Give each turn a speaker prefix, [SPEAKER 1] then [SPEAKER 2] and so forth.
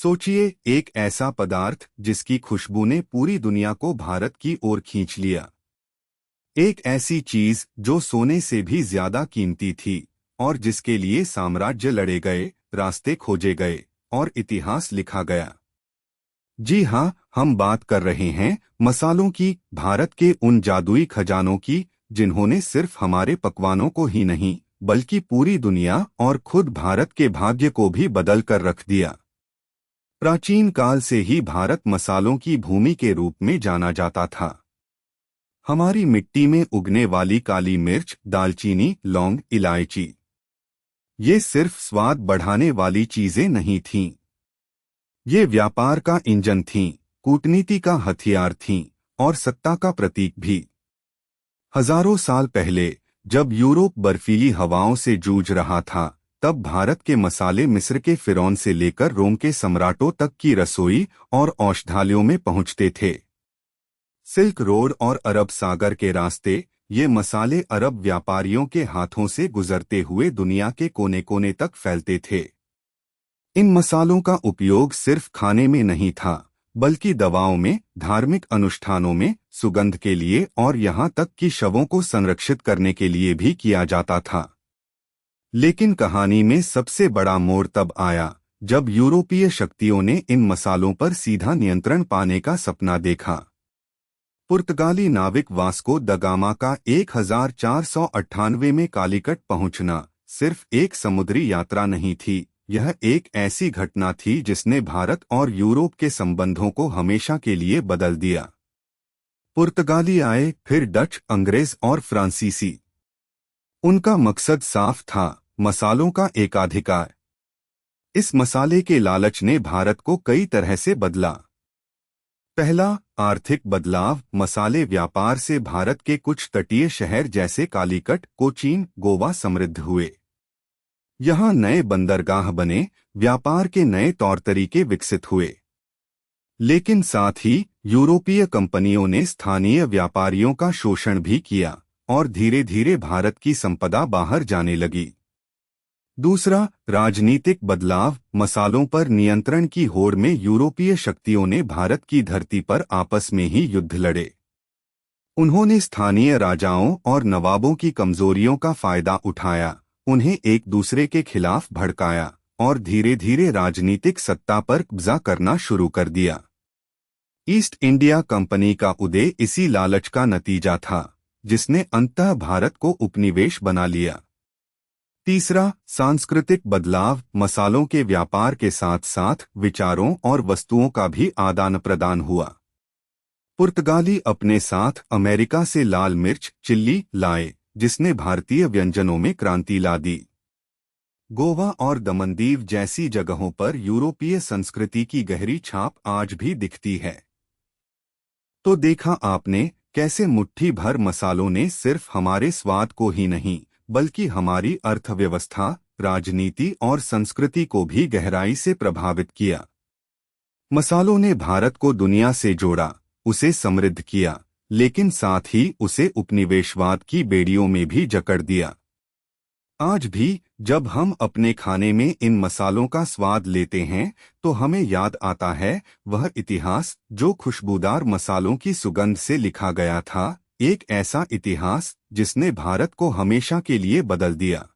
[SPEAKER 1] सोचिए, एक ऐसा पदार्थ जिसकी खुशबू ने पूरी दुनिया को भारत की ओर खींच लिया। एक ऐसी चीज जो सोने से भी ज्यादा कीमती थी और जिसके लिए साम्राज्य लड़े गए, रास्ते खोजे गए और इतिहास लिखा गया। जी हाँ, हम बात कर रहे हैं मसालों की, भारत के उन जादुई खजानों की जिन्होंने सिर्फ हमारे पकवानों को ही नहीं बल्कि पूरी दुनिया और खुद भारत के भाग्य को भी बदल कर रख दिया। प्राचीन काल से ही भारत मसालों की भूमि के रूप में जाना जाता था। हमारी मिट्टी में उगने वाली काली मिर्च, दालचीनी, लौंग, इलायची, ये सिर्फ स्वाद बढ़ाने वाली चीजें नहीं थीं। ये व्यापार का इंजन थीं, कूटनीति का हथियार थीं और सत्ता का प्रतीक भी। हजारों साल पहले जब यूरोप बर्फीली हवाओं से जूझ रहा था, तब भारत के मसाले मिस्र के फिरौन से लेकर रोम के सम्राटों तक की रसोई और औषधालयों में पहुंचते थे। सिल्क रोड और अरब सागर के रास्ते, ये मसाले अरब व्यापारियों के हाथों से गुजरते हुए दुनिया के कोने कोने तक फैलते थे। इन मसालों का उपयोग सिर्फ खाने में नहीं था, बल्कि दवाओं में, धार्मिक अनुष्ठानों में, सुगंध के लिए और यहाँ तक कि शवों को संरक्षित करने के लिए भी किया जाता था। लेकिन कहानी में सबसे बड़ा मोड़ तब आया जब यूरोपीय शक्तियों ने इन मसालों पर सीधा नियंत्रण पाने का सपना देखा। पुर्तगाली नाविक वास्को द गामा का 1498 में कालीकट पहुंचना सिर्फ एक समुद्री यात्रा नहीं थी, यह एक ऐसी घटना थी जिसने भारत और यूरोप के संबंधों को हमेशा के लिए बदल दिया। पुर्तगाली आए, फिर डच, अंग्रेज और फ्रांसीसी। उनका मकसद साफ था, मसालों का एकाधिकार। इस मसाले के लालच ने भारत को कई तरह से बदला। पहला, आर्थिक बदलाव। मसाले व्यापार से भारत के कुछ तटीय शहर जैसे कालीकट, कोचीन, गोवा समृद्ध हुए। यहाँ नए बंदरगाह बने, व्यापार के नए तौर तरीके विकसित हुए। लेकिन साथ ही यूरोपीय कंपनियों ने स्थानीय व्यापारियों का शोषण भी किया और धीरे धीरे भारत की संपदा बाहर जाने लगी। दूसरा, राजनीतिक बदलाव। मसालों पर नियंत्रण की होड़ में यूरोपीय शक्तियों ने भारत की धरती पर आपस में ही युद्ध लड़े। उन्होंने स्थानीय राजाओं और नवाबों की कमजोरियों का फायदा उठाया, उन्हें एक दूसरे के खिलाफ भड़काया और धीरे धीरे राजनीतिक सत्ता पर कब्जा करना शुरू कर दिया। ईस्ट इंडिया कंपनी का उदय इसी लालच का नतीजा था, जिसने अंततः भारत को उपनिवेश बना लिया। तीसरा, सांस्कृतिक बदलाव। मसालों के व्यापार के साथ साथ विचारों और वस्तुओं का भी आदान प्रदान हुआ। पुर्तगाली अपने साथ अमेरिका से लाल मिर्च, चिल्ली लाए, जिसने भारतीय व्यंजनों में क्रांति ला दी। गोवा और दमनदीव जैसी जगहों पर यूरोपीय संस्कृति की गहरी छाप आज भी दिखती है। तो देखा आपने कैसे मुट्ठी भर मसालों ने सिर्फ हमारे स्वाद को ही नहीं बल्कि हमारी अर्थव्यवस्था, राजनीति और संस्कृति को भी गहराई से प्रभावित किया। मसालों ने भारत को दुनिया से जोड़ा, उसे समृद्ध किया, लेकिन साथ ही उसे उपनिवेशवाद की बेड़ियों में भी जकड़ दिया। आज भी जब हम अपने खाने में इन मसालों का स्वाद लेते हैं तो हमें याद आता है वह इतिहास जो खुशबूदार मसालों की सुगंध से लिखा गया था, एक ऐसा इतिहास जिसने भारत को हमेशा के लिए बदल दिया।